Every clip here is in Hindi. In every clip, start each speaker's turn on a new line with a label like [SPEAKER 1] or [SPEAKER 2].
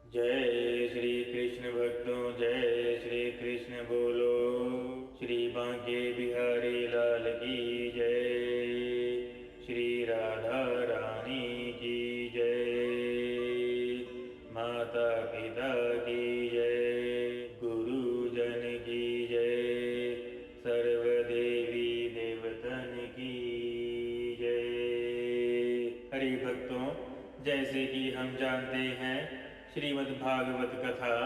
[SPEAKER 1] जय श्री कृष्ण भक्तों, जय श्री कृष्ण बोलो। श्री बांके बिहारी लाल की जय। श्री राधा रानी की जय। माता पिता की जय। गुरुजन की जय। सर्वदेवी देवतन की जय। हरि भक्तों, जैसे कि हम जानते हैं, श्रीमद् भागवत कथा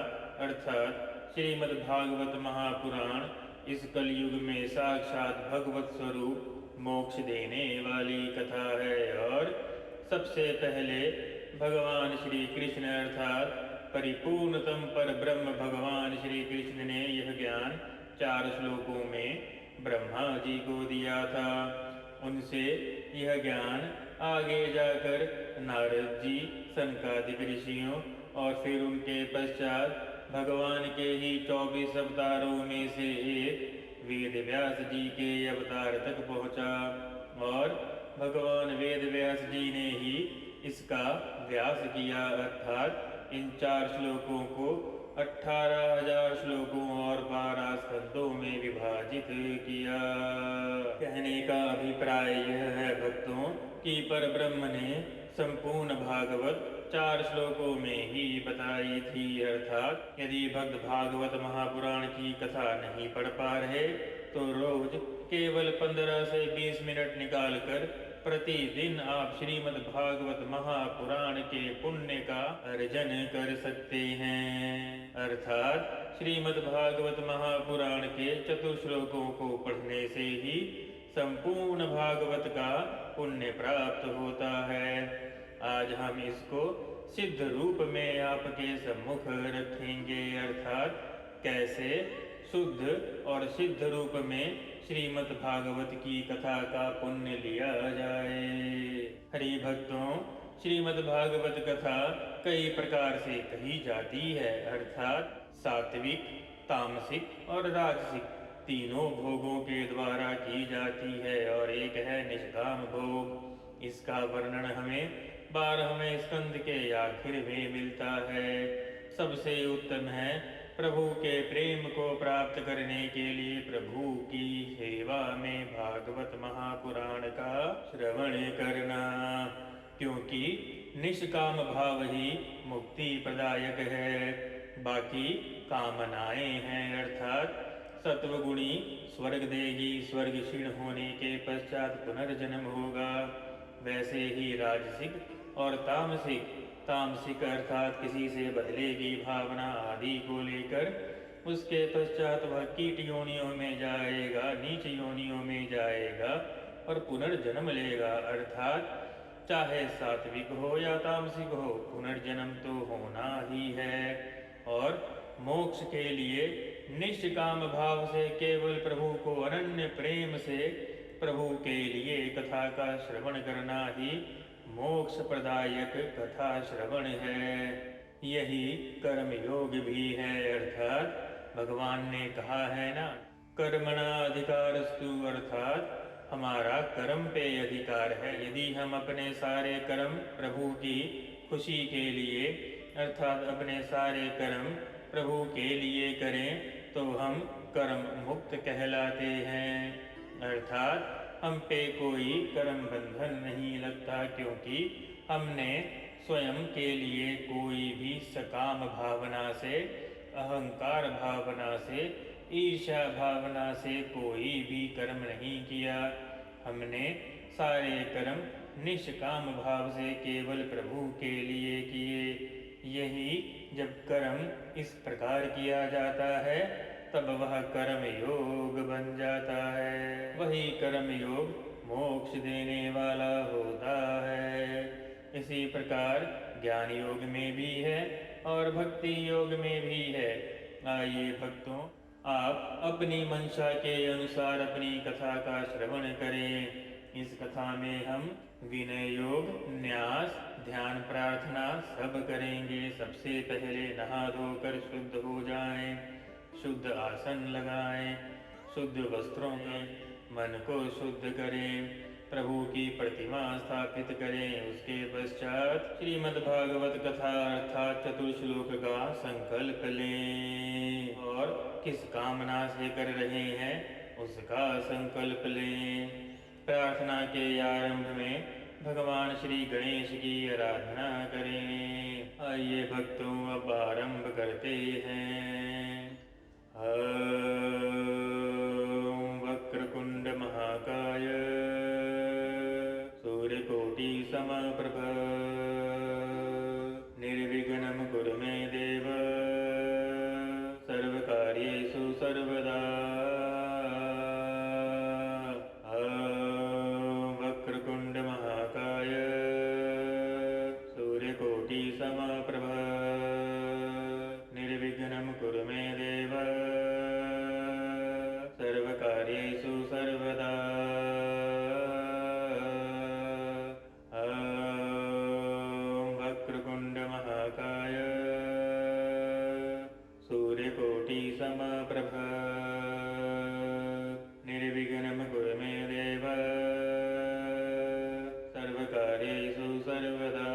[SPEAKER 1] अर्थात श्रीमद् भागवत महापुराण इस कलयुग में साक्षात भगवत स्वरूप मोक्ष देने वाली कथा है। और सबसे पहले भगवान श्री कृष्ण अर्थात परिपूर्णतम पर ब्रह्म भगवान श्री कृष्ण ने यह ज्ञान 4 श्लोकों में ब्रह्मा जी को दिया था। उनसे यह ज्ञान आगे जाकर नारद जी, सनकादिक ऋषियों और फिर उनके पश्चात भगवान के ही 24 अवतारों में से एक वेद व्यास जी के अवतार तक पहुंचा। और भगवान वेद व्यास जी ने ही इसका व्यास किया अर्थात इन 4 श्लोकों को 18,000 श्लोकों और 12 स्कंदों में विभाजित किया। कहने का अभिप्राय यह है भक्तों कि परब्रह्म ने संपूर्ण भागवत 4 श्लोकों में ही बताई थी। अर्थात यदि भक्त भागवत महापुराण की कथा नहीं पढ़ पा रहे तो रोज केवल 15 से 20 मिनट निकालकर प्रतिदिन आप श्रीमद् भागवत महापुराण के पुण्य का अर्जन कर सकते हैं। अर्थात श्रीमद् भागवत महापुराण के चतुश्लोकों को पढ़ने से ही संपूर्ण भागवत का पुण्य प्राप्त होता है। आज हम इसको सिद्ध रूप में आपके सम्मुख रखेंगे। अर्थात कैसे शुद्ध और सिद्ध रूप में श्रीमद् भागवत की कथा का पुण्य लिया जाए। हरि भक्तों, श्रीमद् भागवत कथा कई प्रकार से कही जाती है। अर्थात सात्विक, तामसिक और राजसिक तीनों भोगों के द्वारा की जाती है। और एक है निष्काम भोग। इसका वर्णन हमें 12वें स्कंद के आखिर में मिलता है। सबसे उत्तम है प्रभु के प्रेम को प्राप्त करने के लिए प्रभु की सेवा में भागवत महापुराण का श्रवण करना, क्योंकि निष्काम भाव ही मुक्ति प्रदायक है। बाकी कामनाएं हैं। अर्थात सत्वगुणी स्वर्ग देगी, स्वर्ग क्षीण होने के पश्चात पुनर्जन्म होगा। वैसे ही राजसिक और तामसिक अर्थात किसी से बदले की भावना आदि को लेकर उसके पश्चात वह कीट योनियों में जाएगा, नीच योनियों में जाएगा और पुनर्जन्म लेगा। अर्थात चाहे सात्विक हो या तामसिक हो, पुनर्जन्म तो होना ही है। और मोक्ष के लिए निष्काम भाव से केवल प्रभु को अनन्य प्रेम से प्रभु के लिए कथा का श्रवण करना ही मोक्ष प्रदायक कथा श्रवण है। यही कर्म योग भी है। अर्थात भगवान ने कहा है ना, कर्मणा अधिकारस्तु, अर्थात हमारा कर्म पे अधिकार है। यदि हम अपने सारे कर्म प्रभु की खुशी के लिए अर्थात अपने सारे कर्म प्रभु के लिए करें तो हम कर्म मुक्त कहलाते हैं। अर्थात हम पे कोई कर्म बंधन नहीं लगता, क्योंकि हमने स्वयं के लिए कोई भी सकाम भावना से, अहंकार भावना से, ईर्ष्या भावना से कोई भी कर्म नहीं किया। हमने सारे कर्म निष्काम भाव से केवल प्रभु के लिए किए। यही जब कर्म इस प्रकार किया जाता है तब वह कर्म योग बन जाता है। वही कर्म योग मोक्ष देने वाला होता है। इसी प्रकार ज्ञान योग में भी है और भक्ति योग में भी है। आइए भक्तों, आप अपनी मंशा के अनुसार अपनी कथा का श्रवण करें। इस कथा में हम विनय योग, न्यास, ध्यान, प्रार्थना सब करेंगे। सबसे पहले नहा धोकर शुद्ध हो जाएं, शुद्ध आसन लगाएं, शुद्ध वस्त्रों में मन को शुद्ध करें, प्रभु की प्रतिमा स्थापित करें। उसके पश्चात श्रीमद्भागवत कथा अर्थात चतुर्श्लोक का संकल्प लें और किस कामना से कर रहे हैं उसका संकल्प लें। प्रार्थना के आरंभ में भगवान श्री गणेश की आराधना करें। आइए भक्तों अब आरंभ करते हैं। वक्रकुंड महाकाय सूर्यकोटि समप्रभ निर्विघ्नं कुरु मे देव सर्वकार्येषु सर्वदा। वक्रकुंड महाकाय सूर्यकोटि समप्रभ निर्विघ्नं कुरु मे देव सर्वकार्येषु सर्वदा। वक्रकुंड महाकाय सूर्यकोटि समप्रभ निर्विघ्नं कुरु मे देव सर्वकार्येषु सर्वदा।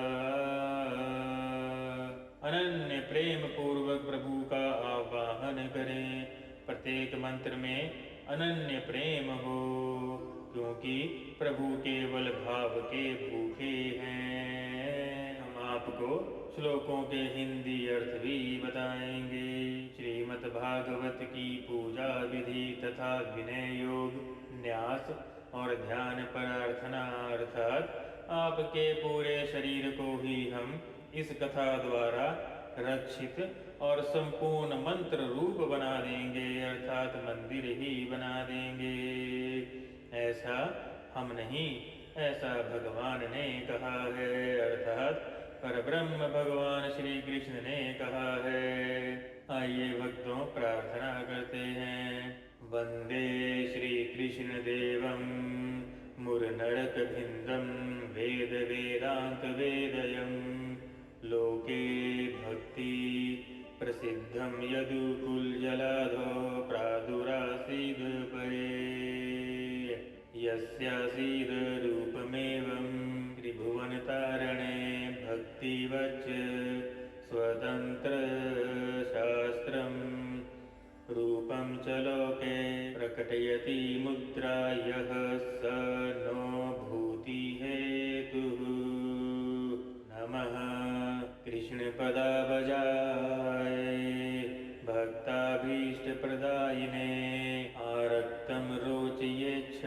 [SPEAKER 1] अनन्य प्रेम पूर्वक प्रभु का आवाहन करें। प्रत्येक मंत्र में अनन्य प्रेम हो, क्योंकि प्रभु केवल भाव के भूखे हैं। हम आपको श्लोकों के हिंदी अर्थ भी बताएंगे। श्रीमद् भागवत की पूजा विधि तथा विनय योग, न्यास और ध्यान प्रार्थना अर्थात आपके पूरे शरीर को ही हम इस कथा द्वारा रक्षित और संपूर्ण मंत्र रूप बना देंगे, अर्थात मंदिर ही बना देंगे। ऐसा हम नहीं, ऐसा भगवान ने कहा है, अर्थात परब्रह्म भगवान श्री कृष्ण ने कहा है। आइए भक्तों प्रार्थना करते हैं। वंदे श्री कृष्ण देवं मुरनरक भिंदम वेद वेदांत वेदयम् लोके भक्ति प्रसिद्धं यदुकुलजलाधो प्रादुरासीद परे यस्यासीद रूपमेवं त्रिभुवनतारणे भक्तिवच्च स्वतंत्र शास्त्रं रूपं च लोके प्रकटयति मुद्रा यः स नो भूति हेतुः। नमः कृष्ण पदाबजाय भक्ताभीष्ट प्रदायिने आरक्तं रोचयेच्छ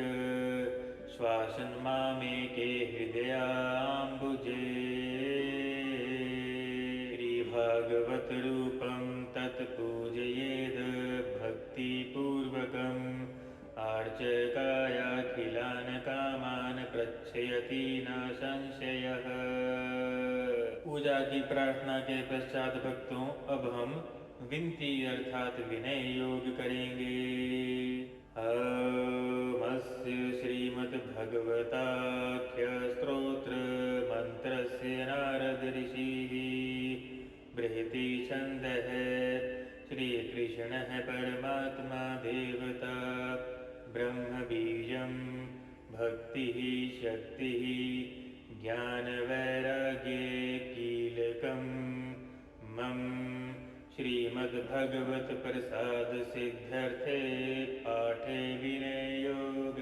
[SPEAKER 1] श्वासन मामेके हृदयाम्बुजे। श्रीभागवत रूपं तत्पूजयेद् भक्तिपूर्वकम् आर्चकायाखिलान् कामान् प्रच्छयति न संशयः। पूजा की प्रार्थना के पश्चात भक्तों अब हम विनती अर्थात विनय योग करेंगे। अस्य श्रीमद्भगवताख्य स्तोत्र मंत्रस्य नारद ऋषिः बृहति छन्दः। श्री कृष्ण परमात्मा देवता ब्रह्म बीजं भक्तिः शक्तिः ज्ञान वैराग्ये कीलकं मम श्रीमद्भगवत प्रसाद सिद्ध्यर्थे पाठे विनय योग।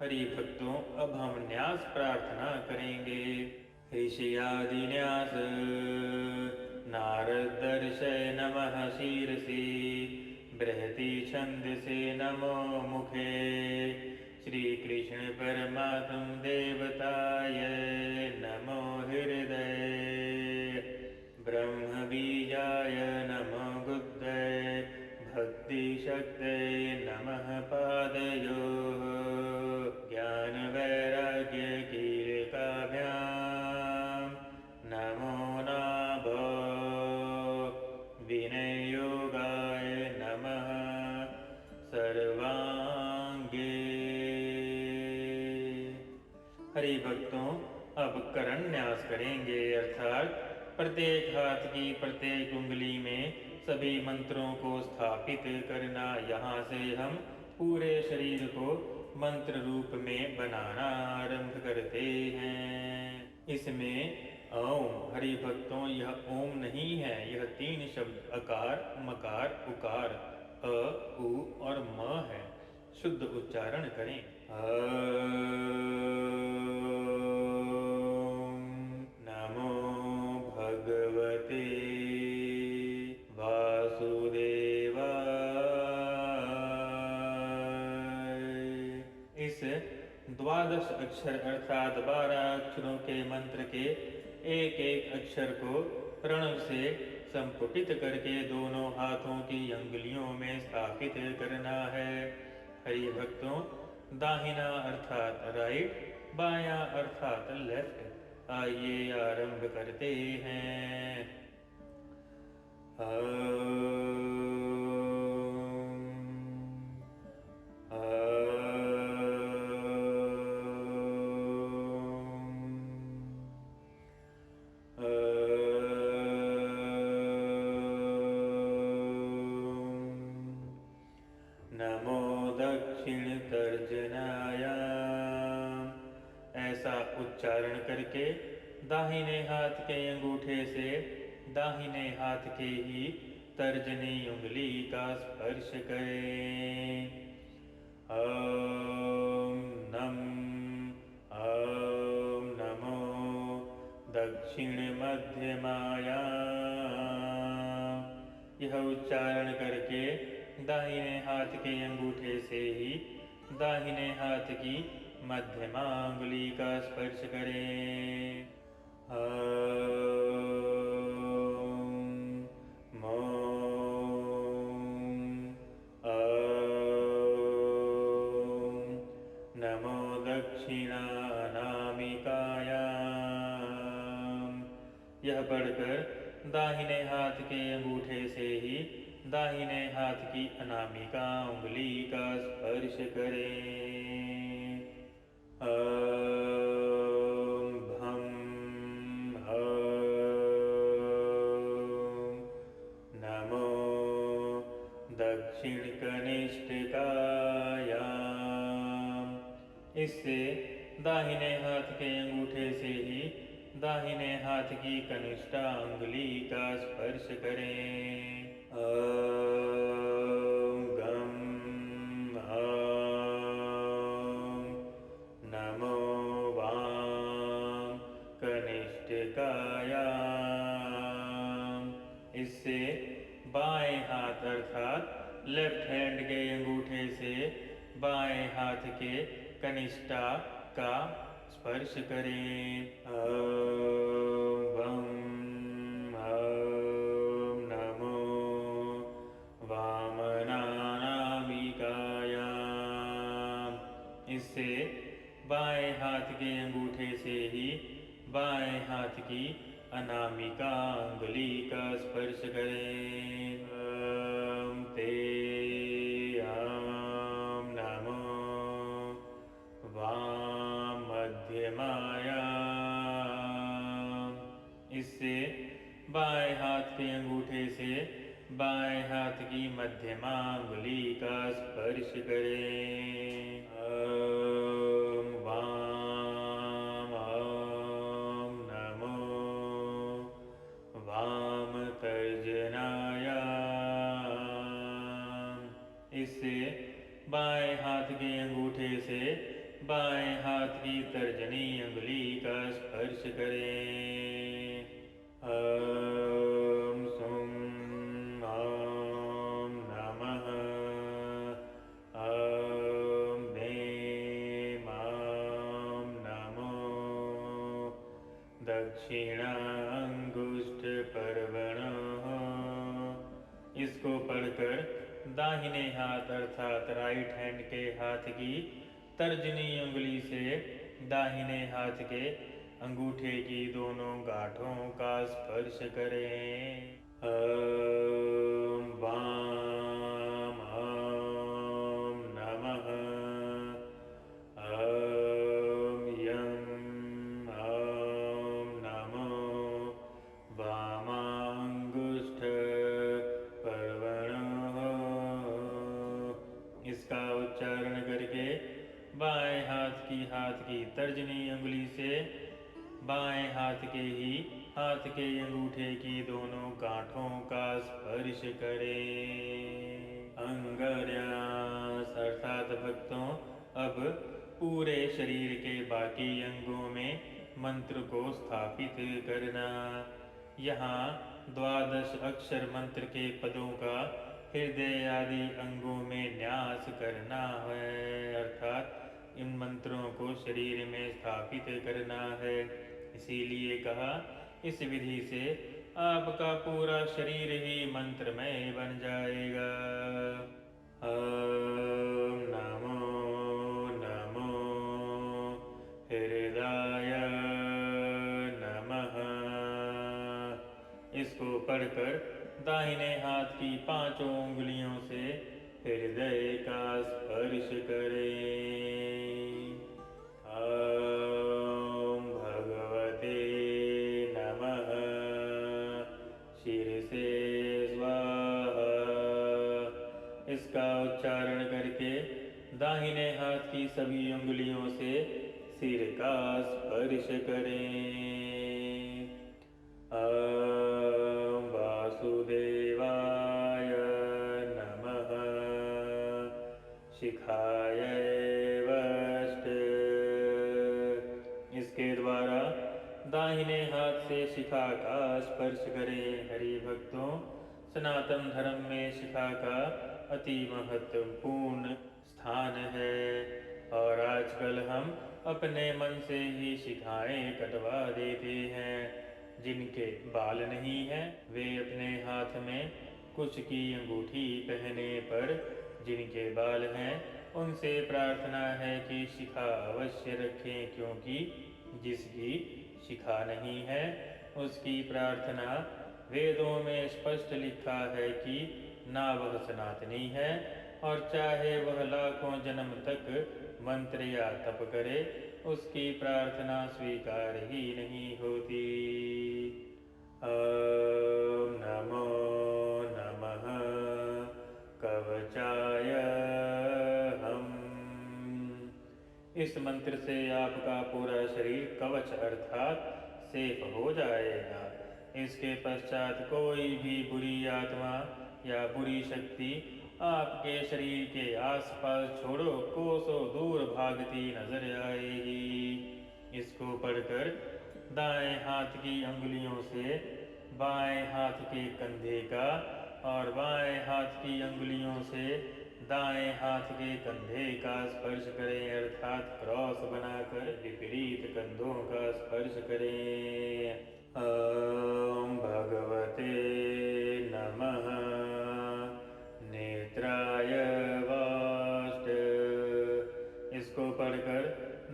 [SPEAKER 1] हरि भक्तों अब हम न्यास प्रार्थना करेंगे। ऋषियादि न्यास नारद दर्शय नमः शीर्षे बृहति छन्दसे नमो मुखे श्री कृष्ण परमात्म देवताय नमो हृदय ब्रह्म बीजाय नमो बुद्धये भक्ति शक्तये नमः पादयोः ज्ञान वैराग्य कीलकाभ्यां नमो नाभो विनय योगाय नमः सर्वांगे। हरि भक्तों अब करण न्यास करेंगे, अर्थात प्रत्येक हाथ की प्रत्येक उंगली में सभी मंत्रों को स्थापित करना। यहाँ से हम पूरे शरीर को मंत्र रूप में बनाना आरंभ करते हैं। इसमें ओम, हरि भक्तों, यह ओम नहीं है, यह 3 शब्द अकार, मकार, उकार, अ, उ और म है। शुद्ध उच्चारण करें। नमो भगवते वासुदेवाय। इस द्वादश अक्षर अर्थात 12 अक्षरों के मंत्र के एक एक अक्षर को प्रणव से संपुटित करके दोनों हाथों की अंगुलियों में स्थापित करना है। हरि भक्तों, दाहिना अर्थात राइट, बायां अर्थात लेफ्ट। आइए आरंभ करते हैं। नमो दक्षिण तर्जनाय। ऐसा उच्चारण करके दाहिने हाथ के अंगूठे से दाहिने हाथ के ही तर्जनी उंगली का स्पर्श करें। ओम नमो दक्षिण मध्यमाय। यह उच्चारण करके दाहिने हाथ के अंगूठे से ही दाहिने हाथ की मध्यमा अंगुली का स्पर्श करें। नमो दक्षिणानामिकाय। यह पढ़कर दाहिने हाथ के अंगूठे से ही दाहिने हाथ की अनामिका उंगली का स्पर्श करें। ओम भम हं। नमो दक्षिण कनिष्ठिकाय। इससे दाहिने हाथ के अंगूठे से ही दाहिने हाथ की कनिष्ठा अंगुली का स्पर्श करें। ओम गम नमो वाम कनिष्ठिकाय। इससे बाएं हाथ अर्थात लेफ्ट हैंड के अंगूठे से बाएं हाथ के कनिष्ठा का स्पर्श करें। ओम नमो वामनानामिकाय। इससे बाएं हाथ के अंगूठे से ही बाएं हाथ की अनामिका अंगुली का स्पर्श करें। ओम ते नमो वाम मध्यमाय। इससे बाएं हाथ के अंगूठे से बाएं हाथ की मध्यमा अंगुली का स्पर्श करें। ओम वाम नमो वाम तर्जनाय। इससे बाएं हाथ के अंगूठे से बाएं हाथ की तर्जनी अंगुली का स्पर्श करें। ओम सुं नमः। ओम वें नमो दक्षिणांगुष्ठपर्वणः। इसको पढ़कर दाहिने हाथ अर्थात राइट हैंड के हाथ की तर्जनी उंगली से दाहिने हाथ के अंगूठे की दोनों गांठों का स्पर्श करें। ओम वाम नमः। ओम यं नमो वामांगुष्ठपर्वणः। इसका उच्चारण करके हाथ के अंगूठे की दोनों गांठों का स्पर्श करें। अंगन्यास अर्थात भक्तों अब पूरे शरीर के बाकी अंगों में मंत्र को स्थापित करना। यहाँ 12 अक्षर मंत्र के पदों का हृदय आदि अंगों में न्यास करना है, अर्थात इन मंत्रों को शरीर में स्थापित करना है। इसीलिए कहा इस विधि से आपका पूरा शरीर ही मंत्रमय बन जाएगा। ओम नमो नमो हृदय नमः। इसको पढ़कर दाहिने हाथ की 5 उंगलियों से हृदय का स्पर्श करें। ओम भगवते नमः शीर्षे स्वाहा। इसका उच्चारण करके दाहिने हाथ की सभी उंगलियों से सिर का स्पर्श करें। ओम वासुदेवाय नमः शिखाय वष्ट। इसके द्वारा दाहिने हाथ से शिखा का स्पर्श करें। हरि भक्तों, सनातन धर्म में शिखा का अति महत्वपूर्ण स्थान है और आजकल हम अपने मन से ही शिखाएं कटवा देते हैं। जिनके बाल नहीं हैं वे अपने हाथ में कुछ की अंगूठी पहने पर, जिनके बाल हैं उनसे प्रार्थना है कि शिखा अवश्य रखें, क्योंकि जिसकी शिखा नहीं है उसकी प्रार्थना वेदों में स्पष्ट लिखा है कि ना वह सनातनी है और चाहे वह लाखों जन्म तक मंत्र या तप करे उसकी प्रार्थना स्वीकार ही नहीं होती। ओम नमो नमः कवचाय हम। इस मंत्र से आपका पूरा शरीर कवच अर्थात सेफ हो जाएगा। इसके पश्चात कोई भी बुरी आत्मा या बुरी शक्ति आपके शरीर के आसपास छोड़ो कोसों दूर भागती नजर आएगी। इसको पढ़कर दाएं हाथ की अंगुलियों से बाएं हाथ के कंधे का और बाएं हाथ की अंगुलियों से दाएं हाथ के कंधे का स्पर्श करें, अर्थात क्रॉस बनाकर विपरीत कंधों का स्पर्श करें। ओम भगवते नमः नेत्राय वाष्ट। इसको पढ़कर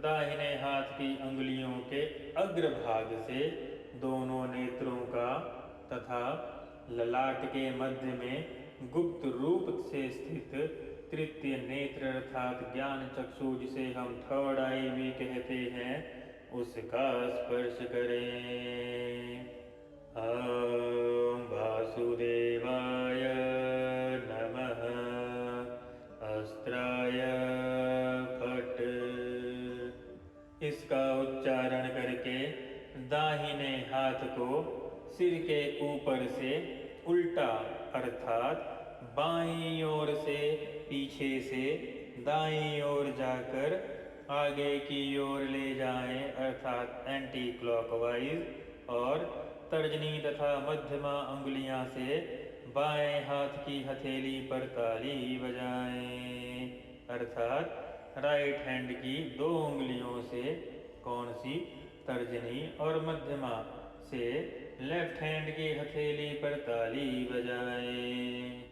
[SPEAKER 1] दाहिने हाथ की अंगुलियों के अग्रभाग से दोनों नेत्रों का तथा ललाट के मध्य में गुप्त रूप से स्थित तृतीय नेत्र अर्थात ज्ञान चक्षु, जिसे हम थर्ड आई भी कहते हैं, उसका स्पर्श करें। ओम वासुदेवाय नमः अस्त्राय फट। इसका उच्चारण करके दाहिने हाथ को सिर के ऊपर से उल्टा अर्थात बाईं ओर से पीछे से दाईं ओर जाकर आगे की ओर ले जाएं, अर्थात एंटी क्लॉकवाइज, और तर्जनी तथा मध्यमा अंगुलियां से बाएं हाथ की हथेली पर ताली बजाएं, अर्थात राइट हैंड की 2 उंगलियों से कौन सी, तर्जनी और मध्यमा से लेफ्ट हैंड की हथेली पर ताली बजाएं।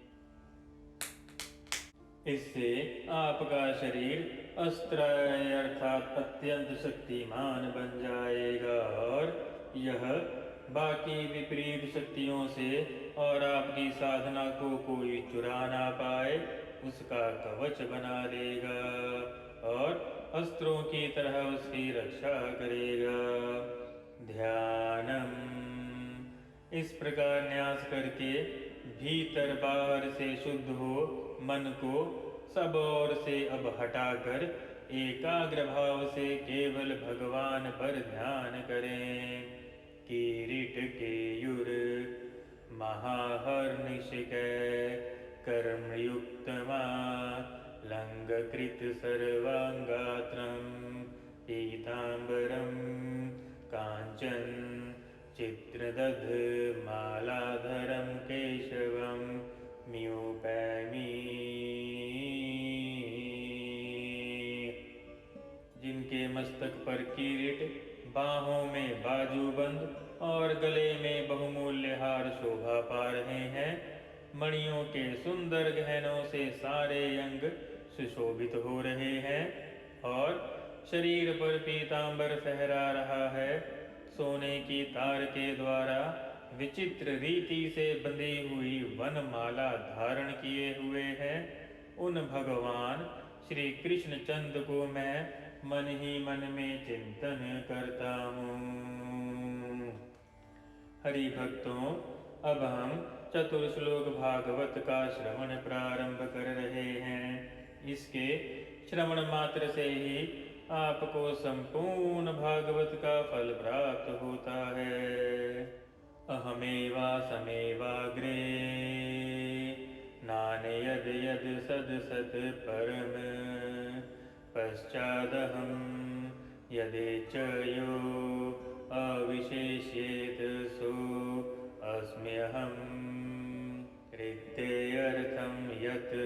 [SPEAKER 1] इससे आपका शरीर अस्त्र अर्थात अत्यंत शक्तिमान बन जाएगा और यह बाकी विपरीत शक्तियों से और आपकी साधना को कोई चुरा ना पाए उसका कवच बना देगा और अस्त्रों की तरह उसकी रक्षा करेगा। ध्यानम। इस प्रकार न्यास करके भीतर बाहर से शुद्ध हो मन को सब ओर से अब हटाकर एकाग्र भाव से केवल भगवान पर ध्यान करें। किरीट केयुर महाहर्निशिकै कर्मयुक्तमा लङ्घकृत सर्वाङ्गात्रं पीताम्बरं काञ्चन चित्रदध मालाधरं केशवं म्यूपैमि। जिनके मस्तक पर किरीट, बाहों में बाजूबंद और गले में बहुमूल्य हार शोभा पा रहे हैं। मणियों के सुंदर गहनों से सारे अंग सुशोभित हो रहे हैं और शरीर पर पीतांबर फहरा रहा है। सोने की तार के द्वारा विचित्र रीति से बंधी हुई वनमाला धारण किए हुए है। उन भगवान श्री कृष्ण चंद्र को मैं मन ही मन में चिंतन करता हूँ। हरि भक्तों, अब हम चतुर्श्लोक भागवत का श्रवण प्रारंभ कर रहे हैं। इसके श्रवण मात्र से ही आपको संपूर्ण भागवत का फल प्राप्त होता है। अहमेवासमेवाग्रे नान्यद् यद् सद् सत् परम पश्चादहं यदेच्छयो अविशेष्येत सो अस्म्यहं। रिक्तेऽर्थं यत्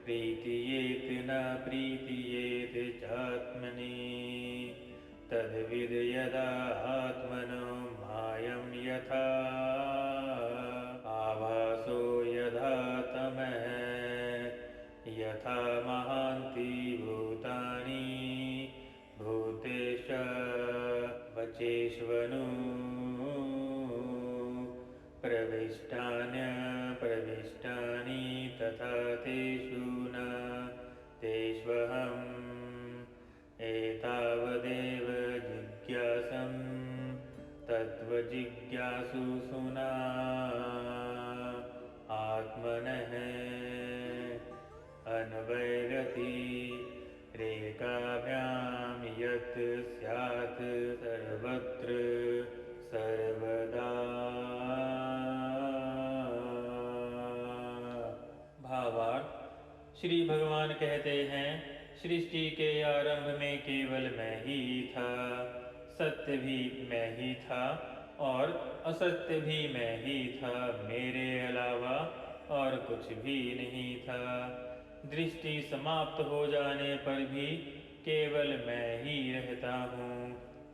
[SPEAKER 1] प्रीतियेत न प्रीतियेत चात्मनि तद्विद यदा आत्मनो मायं यथा आभासो यथा तमः यथा महान्ति भूतानि भूतेश वचेष्वनु प्रविष्टानि तथा तेषु न तेष्वहम् एतावदेव जिज्ञासं तत्त्वजिज्ञासुषुना आत्मनः अन्वैरति रेखाभ्यां यत् स्यात् सर्वत्र सर्वदा। भावार्थ, श्री भगवान कहते हैं, सृष्टि के आरंभ में केवल मैं ही था, सत्य भी मैं ही था और असत्य भी मैं ही था। मेरे अलावा और कुछ भी नहीं था। दृष्टि समाप्त हो जाने पर भी केवल मैं ही रहता हूँ।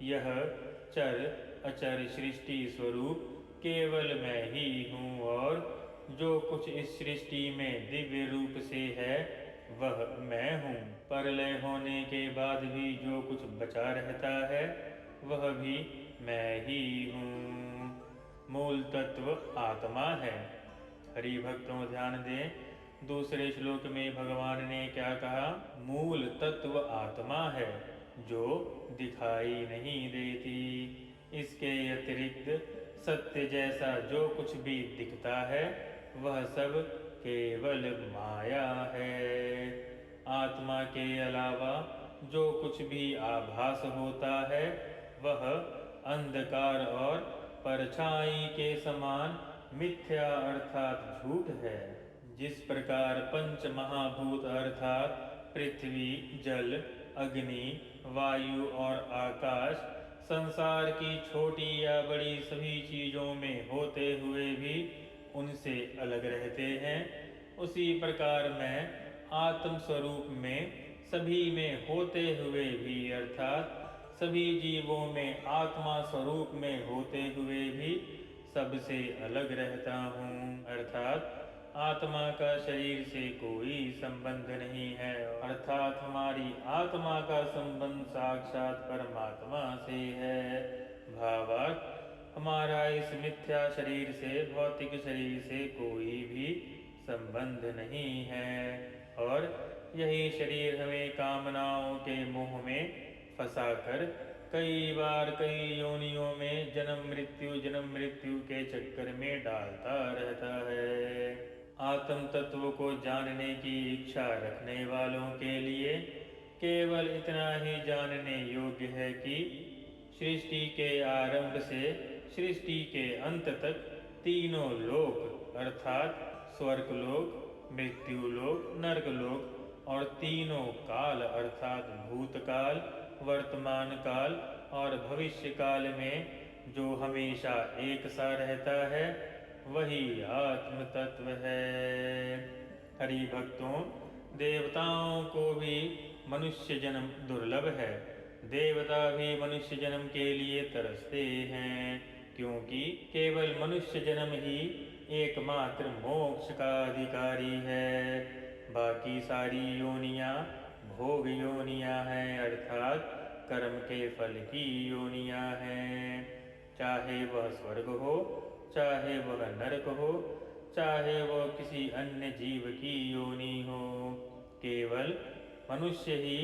[SPEAKER 1] यह चर अचर सृष्टि स्वरूप केवल मैं ही हूँ और जो कुछ इस सृष्टि में दिव्य रूप से है वह मैं हूँ। प्रलय होने के बाद भी जो कुछ बचा रहता है वह भी मैं ही हूँ। मूल तत्व आत्मा है। हरि भक्तों ध्यान दें, दूसरे श्लोक में भगवान ने क्या कहा? मूल तत्व आत्मा है जो दिखाई नहीं देती। इसके अतिरिक्त सत्य जैसा जो कुछ भी दिखता है वह सब केवल माया है। आत्मा के अलावा जो कुछ भी आभास होता है वह अंधकार और परछाई के समान मिथ्या अर्थात झूठ है। जिस प्रकार पंच महाभूत अर्थात पृथ्वी, जल, अग्नि, वायु और आकाश संसार की छोटी या बड़ी सभी चीजों में होते हुए भी उनसे अलग रहते हैं, उसी प्रकार मैं आत्म स्वरूप में सभी में होते हुए भी अर्थात सभी जीवों में आत्मा स्वरूप में होते हुए भी सबसे अलग रहता हूँ। अर्थात आत्मा का शरीर से कोई संबंध नहीं है, अर्थात हमारी आत्मा का संबंध साक्षात परमात्मा से है। भावार्थ, हमारा इस मिथ्या शरीर से, भौतिक शरीर से कोई भी संबंध नहीं है और यही शरीर हमें कामनाओं के मोह में फंसाकर कई बार कई योनियों में जन्म मृत्यु के चक्कर में डालता रहता है। आत्म तत्व को जानने की इच्छा रखने वालों के लिए केवल इतना ही जानने योग्य है कि सृष्टि के आरंभ से सृष्टि के अंत तक तीनों लोक अर्थात स्वर्गलोक, मृत्युलोक, नरकलोक और तीनों काल अर्थात भूतकाल, वर्तमान काल और भविष्य काल में जो हमेशा एक सा रहता है वही आत्म तत्व है। हरि भक्तों, देवताओं को भी मनुष्य जन्म दुर्लभ है। देवता भी मनुष्य जन्म के लिए तरसते हैं, क्योंकि केवल मनुष्य जन्म ही एकमात्र मोक्ष का अधिकारी है। बाकी सारी योनियां भोग योनियां हैं, अर्थात कर्म के फल की योनियां हैं। चाहे वह स्वर्ग हो, चाहे वह नरक हो, चाहे वह किसी अन्य जीव की योनि हो, केवल मनुष्य ही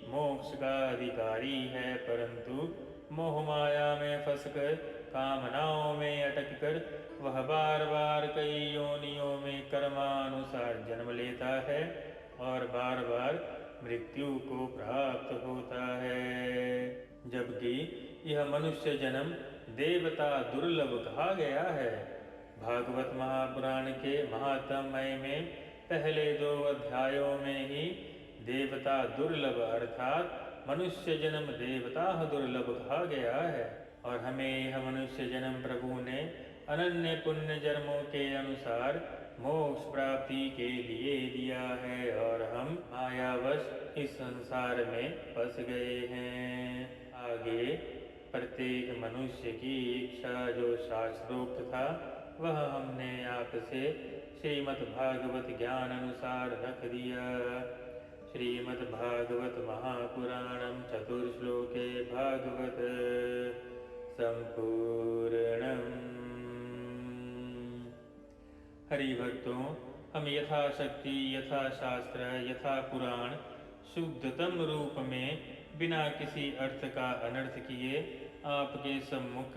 [SPEAKER 1] मोक्ष का अधिकारी है। परंतु मोह माया में फंसकर, कामनाओं में अटककर वह बार बार कई योनियों में कर्मानुसार जन्म लेता है और बार बार मृत्यु को प्राप्त होता है। जबकि यह मनुष्य जन्म देवता दुर्लभ कहा गया है। भागवत महापुराण के महात्म्य में पहले 2 अध्यायों में ही देवता दुर्लभ अर्थात मनुष्य जन्म देवता दुर्लभ कहा गया है, और हमें यह मनुष्य जन्म प्रभु ने अनन्य पुण्य जन्मों के अनुसार मोक्ष प्राप्ति के लिए दिया है, और हम मायावश इस संसार में फंस गए हैं। आगे प्रत्येक मनुष्य की इच्छा जो शास्त्रोक्त था वह हमने आपसे श्रीमद् भागवत ज्ञान अनुसार रख दिया। श्रीमद् भागवत महापुराणम चतुर्श्लोके भागवत संपूर्णम। हरि भक्तों, हम यथाशक्ति, यथाशास्त्र, यथा पुराण शुद्धतम रूप में बिना किसी अर्थ का अनर्थ किए आपके सम्मुख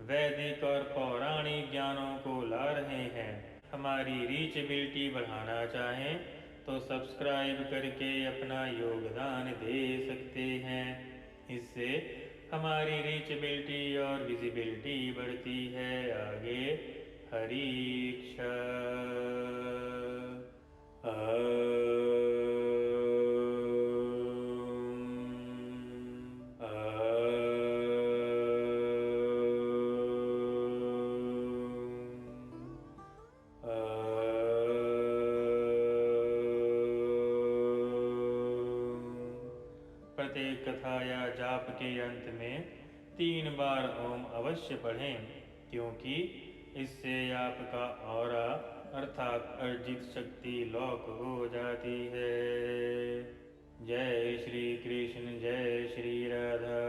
[SPEAKER 1] वैदिक और पौराणिक ज्ञानों को ला रहे हैं। हमारी रीचेबिलिटी बढ़ाना चाहें तो सब्सक्राइब करके अपना योगदान दे सकते हैं। इससे हमारी रीचेबिलिटी और विजिबिलिटी बढ़ती है। आगे हरि इच्छा। प्रत्येक कथा या जाप के अंत में 3 बार ओम अवश्य पढ़ें, क्योंकि इससे आपका ऑरा अर्थात अर्जित शक्ति लॉक हो जाती है। जय श्री कृष्ण, जय श्री राधा।